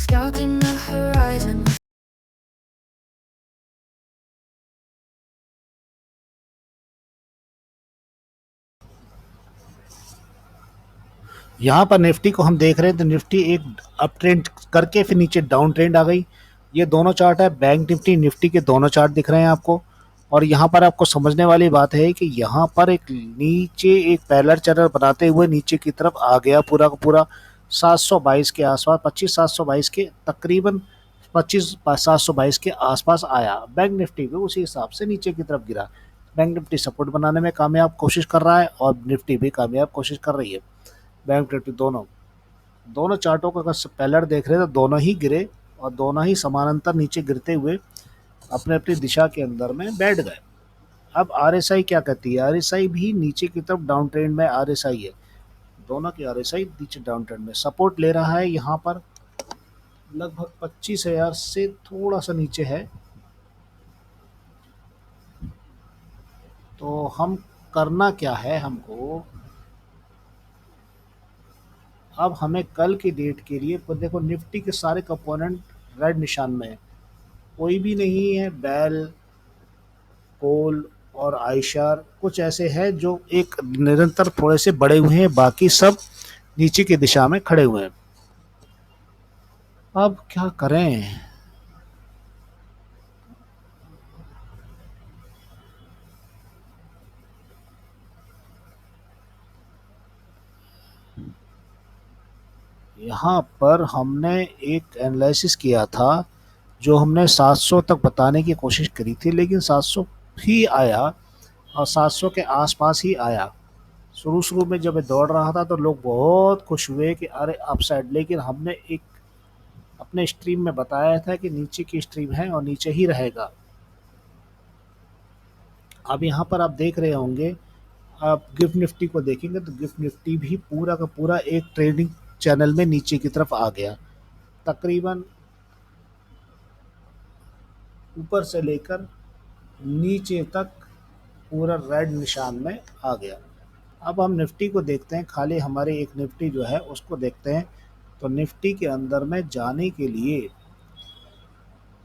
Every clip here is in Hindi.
scouting the horizon. यहाँ पर निफ्टी को हम देख रहे हैं तो निफ्टी एक अप ट्रेंड करके फिर नीचे डाउन ट्रेंड आ गई। ये दोनों चार्ट है, बैंक निफ्टी निफ्टी के दोनों चार्ट दिख रहे हैं आपको। और यहाँ पर आपको समझने वाली बात है कि यहाँ पर एक नीचे एक पैरेलल चैनल बनाते हुए नीचे की तरफ आ गया पूरा का पूरा 722 के आसपास, 25,722 के तकरीबन 25,722 के आसपास आया। बैंक निफ्टी भी उसी हिसाब से नीचे की तरफ गिरा। बैंक निफ्टी सपोर्ट बनाने में कामयाब कोशिश कर रहा है और निफ्टी भी कामयाब कोशिश कर रही है। बैंक निफ्टी दोनों दोनों चार्टों का अगर पैलर देख रहे हैं तो दोनों ही गिरे और दोनों ही समानांतर नीचे गिरते हुए अपने अपनी दिशा के अंदर में बैठ गए। अब आरएसआई क्या कहती है? आरएसआई भी नीचे की तरफ डाउन ट्रेंड में आरएसआई है। दोनों की आरएसआई नीचे डाउन ट्रेंड में सपोर्ट ले रहा है। यहाँ पर लगभग 25,000 से थोड़ा सा नीचे है। तो हम करना क्या है हमको, अब हमें कल की डेट के लिए देखो निफ्टी के सारे कंपोनेंट रेड निशान में है, कोई भी नहीं है। बेल, कोल और आयशर कुछ ऐसे हैं जो एक निरंतर थोड़े से बड़े हुए हैं, बाकी सब नीचे की दिशा में खड़े हुए हैं। अब क्या करें? यहाँ पर हमने एक एनालिसिस किया था जो हमने 700 तक बताने की कोशिश करी थी, लेकिन 700 ही आया और 700 के आसपास ही आया। शुरू में जब मैं दौड़ रहा था तो लोग बहुत खुश हुए कि अरे अपसाइड, लेकिन हमने एक अपने स्ट्रीम में बताया था कि नीचे की स्ट्रीम है और नीचे ही रहेगा। अब यहाँ पर आप देख रहे होंगे, आप गिफ्ट निफ्टी को देखेंगे तो गिफ्ट निफ्टी भी पूरा का पूरा एक ट्रेडिंग चैनल में नीचे की तरफ आ गया। तकरीबन ऊपर से लेकर नीचे तक पूरा रेड निशान में आ गया। अब हम निफ्टी को देखते हैं, खाली हमारे एक निफ्टी जो है उसको देखते हैं। तो निफ्टी के अंदर में जाने के लिए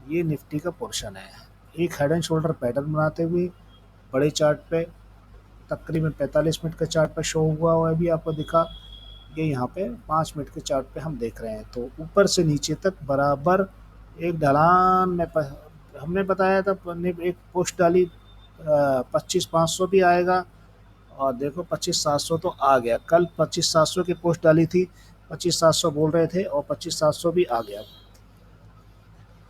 ये निफ्टी का पोर्शन है। एक हेड एंड शोल्डर पैटर्न बनाते हुए बड़े चार्ट पे तकरीबन 45 मिनट के चार्ट पे शो हुआ हुआ भी आपको दिखा। ये यहाँ पे 5 मिनट के चार्ट पे हम देख रहे हैं। तो ऊपर से नीचे तक बराबर एक ढलान में हमने बताया था, एक पोस्ट डाली 25,500 भी आएगा और देखो 25,700 तो आ गया। कल 25,700 की पोस्ट डाली थी, 25,700 बोल रहे थे और 25,700 भी आ गया।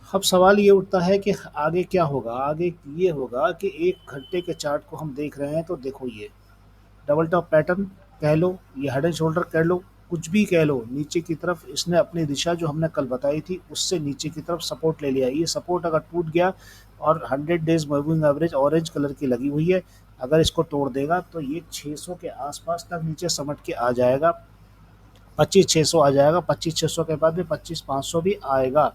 अब सवाल ये उठता है कि आगे क्या होगा? आगे ये होगा कि 1 घंटे के चार्ट को हम देख रहे हैं तो देखो ये डबल टॉप पैटर्न कह लो, ये हेड एंड शोल्डर कह लो, कुछ भी कह लो, नीचे की तरफ इसने अपनी दिशा जो हमने कल बताई थी उससे नीचे की तरफ सपोर्ट ले लिया। ये सपोर्ट अगर टूट गया और 100 days moving average orange colour की लगी हुई है, अगर इसको तोड़ देगा तो ये 600 के आसपास तक नीचे समट के आ जाएगा। 25,600 आ जाएगा। 25,600 के बाद में 25,500 भी आएगा।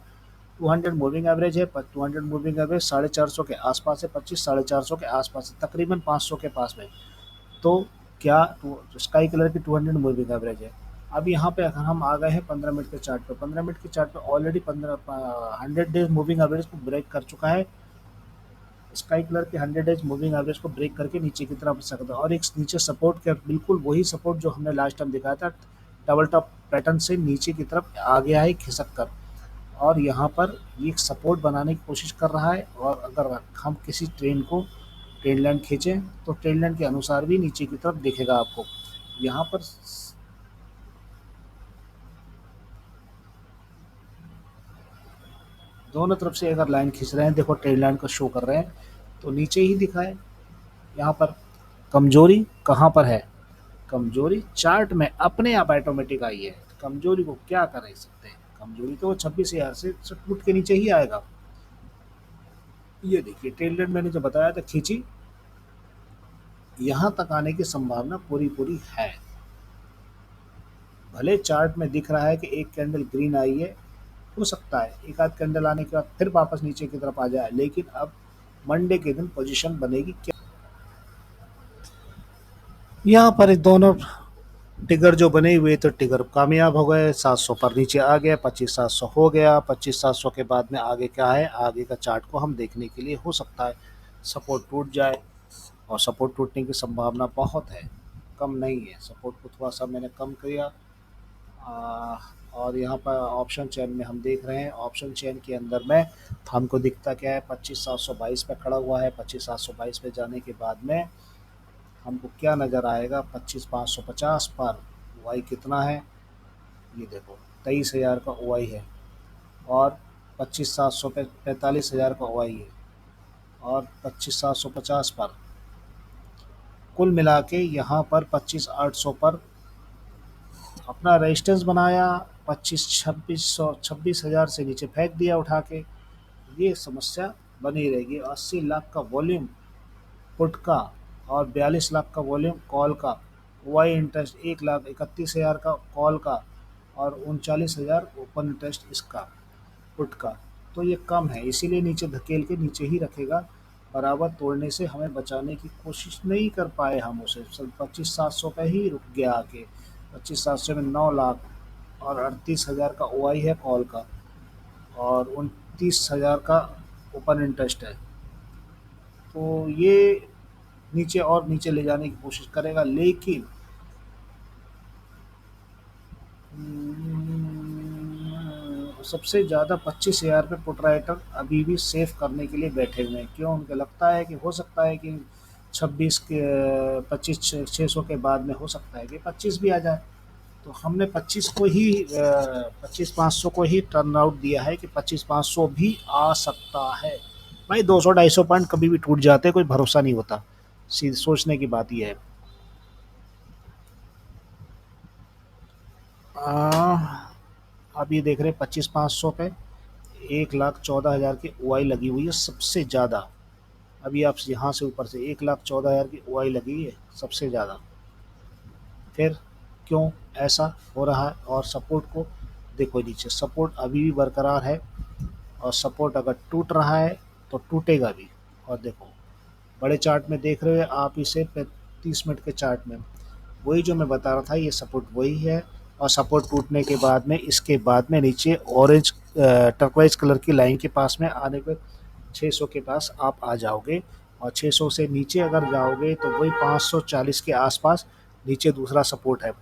200 मूविंग एवरेज है, 200 मूविंग एवरेज 450 के आसपास है, 25,450 के आसपास है, तकरीबन 500 के पास में। तो क्या स्काई कलर की 200 मूविंग एवरेज है। अब यहाँ पे अगर हम आ गए हैं 15 मिनट के चार्ट पे, 15 मिनट के चार्ट पे ऑलरेडी 100 डेज मूविंग एवरेज को ब्रेक कर चुका है। स्काई कलर के 100 डेज मूविंग एवरेज को ब्रेक करके नीचे की तरफ सकता है और एक नीचे सपोर्ट के बिल्कुल वही सपोर्ट जो हमने लास्ट टाइम दिखाया था, डबल टॉप पैटर्न से नीचे की तरफ आ गया है खिसक कर और यहाँ पर ये सपोर्ट बनाने की कोशिश कर रहा है। और अगर हम किसी ट्रेन लाइन खींचें तो ट्रेन लाइन के अनुसार भी नीचे की तरफ दिखेगा आपको। यहाँ पर दोनों तरफ से अगर लाइन खींच रहे हैं, देखो ट्रेन लाइन को शो कर रहे हैं तो नीचे ही दिखा है। यहाँ पर कमजोरी कहाँ पर है? कमजोरी चार्ट में अपने आप ऑटोमेटिक आई है। कमजोरी को क्या कर सकते हैं? कमजोरी तो 26,000 से टूट के नीचे ही आएगा। ये देखिए ट्रेन लाइन मैंने जो बताया था खींची, यहाँ तक आने की संभावना पूरी पूरी है। भले चार्ट में दिख रहा है कि एक कैंडल ग्रीन आई है, हो सकता है एक आध कैंडल आने के बाद फिर वापस नीचे की तरफ आ जाए, लेकिन अब मंडे के दिन पोजीशन बनेगी क्या? यहाँ पर दोनों टिगर जो बने हुए तो टिगर कामयाब हो गए, 700 पर नीचे आ गया, 25,700 हो गया। 25,700 के बाद में आगे क्या है, आगे का चार्ट को हम देखने के लिए हो सकता है सपोर्ट टूट जाए, और सपोर्ट टूटने की संभावना बहुत है, कम नहीं है। सपोर्ट को थोड़ा सा मैंने कम किया। आ, और यहाँ पर ऑप्शन चेन में हम देख रहे हैं, ऑप्शन चेन के अंदर में हमको दिखता क्या है, 25,722 पे खड़ा हुआ है। 25,722 पे जाने के बाद में हमको क्या नज़र आएगा, 25,550 पर वाई कितना है, ये देखो 23,000 का ओआई है, और 25,700 पे 45,000 का ओआई है, और 25,750 पर कुल मिला के यहाँ पर 25,800 पर अपना रेजिस्टेंस बनाया। 26,000 से नीचे फेंक दिया उठा के। ये समस्या बनी रहेगी। 80 लाख का वॉल्यूम पुट का, और 42 लाख का वॉल्यूम कॉल का, वाई इंटरेस्ट 1,31,000 का कॉल का, और 39,000 ओपन इंटरेस्ट इसका पुट का। तो ये कम है, इसीलिए नीचे धकेल के नीचे ही रखेगा। बराबर तोड़ने से हमें बचाने की कोशिश नहीं कर पाए हम उसे, सिर्फ 25,700 पे ही रुक गया आके। 25,700 में 9 लाख और 38,000 का ओआई है कॉल का, और 29,000 का ओपन इंटरेस्ट है। तो ये नीचे और नीचे ले जाने की कोशिश करेगा, लेकिन सबसे ज़्यादा 25,000 पे पुट राइटर अभी भी सेव करने के लिए बैठे हुए हैं। क्यों, उनको लगता है कि हो सकता है कि 26 के 25,600 के बाद में हो सकता है कि 25 भी आ जाए। तो हमने 25 को ही 25,500 को ही टर्न आउट दिया है कि 25,500 भी आ सकता है। भाई 200-250 पॉइंट कभी भी टूट जाते, कोई भरोसा नहीं होता। सीधे सोचने की बात यह है। अब ये देख रहे हैं 25,500 पे 1,14,000 की ओआई लगी हुई है सबसे ज़्यादा। अभी आप यहाँ से ऊपर से 1,14,000 की ओआई लगी है सबसे ज़्यादा। फिर क्यों ऐसा हो रहा है, और सपोर्ट को देखो, नीचे सपोर्ट अभी भी बरकरार है, और सपोर्ट अगर टूट रहा है तो टूटेगा भी। और देखो बड़े चार्ट में देख रहे हो आप इसे, 30 मिनट के चार्ट में वही जो मैं बता रहा था, ये सपोर्ट वही है। और सपोर्ट टूटने के बाद में इसके बाद में नीचे ऑरेंज टर्कवाइज कलर की लाइन के पास में आने पर 600 के पास आप आ जाओगे, और 600 से नीचे अगर जाओगे तो वही 540 के आसपास नीचे दूसरा सपोर्ट है।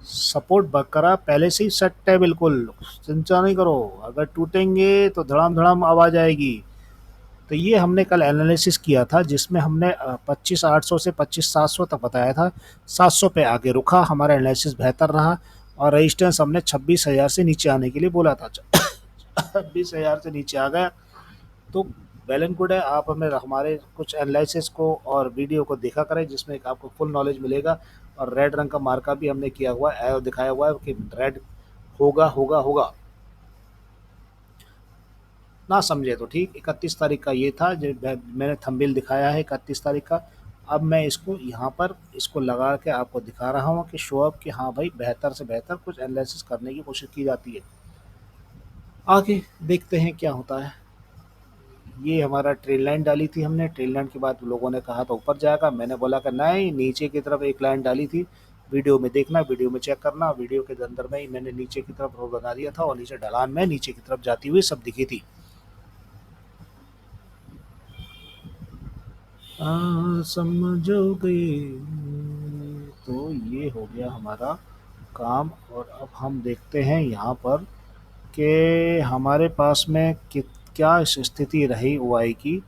सपोर्ट बरकरार पहले से ही सेट है, बिल्कुल चिंता नहीं करो। अगर टूटेंगे तो धड़ाम धड़ाम आवाज़ आएगी। तो ये हमने कल एनालिसिस किया था, जिसमें हमने 25,800 से 25,700 तक बताया था। 700 पे आगे रुका, हमारा एनालिसिस बेहतर रहा, और रेजिस्टेंस हमने 26,000 से नीचे आने के लिए बोला था। 26,000 से नीचे आ गया तो वेल एंड गुड है। आप हमें हमारे कुछ एनालिसिस को और वीडियो को देखा करें, जिसमें एक आपको फुल नॉलेज मिलेगा। और रेड रंग का मार्का भी हमने किया हुआ है, एरो दिखाया हुआ है कि रेड होगा होगा होगा। ना समझे तो ठीक। 31 तारीख का ये था जो मैंने थंबनेल दिखाया है, 31 तारीख का। अब मैं इसको यहाँ पर इसको लगा के आपको दिखा रहा हूँ कि शो अप कि हाँ भाई बेहतर से बेहतर कुछ एनालिसिस करने की कोशिश की जाती है। आगे देखते हैं क्या होता है। ये हमारा ट्रेल लाइन डाली थी हमने, ट्रेल लाइन के बाद लोगों ने कहा तो ऊपर जाएगा, मैंने बोला कि नहीं, नीचे की तरफ एक लाइन डाली थी। वीडियो में देखना, वीडियो में चेक करना, वीडियो के अंदर में ही मैंने नीचे की तरफ रोड बना दिया था, और नीचे ढलान में नीचे की तरफ जाती हुई सब दिखी थी। समझोगे। तो ये हो गया हमारा काम। और अब हम देखते हैं यहाँ पर कि हमारे पास में क्या स्थिति रही ओआई की।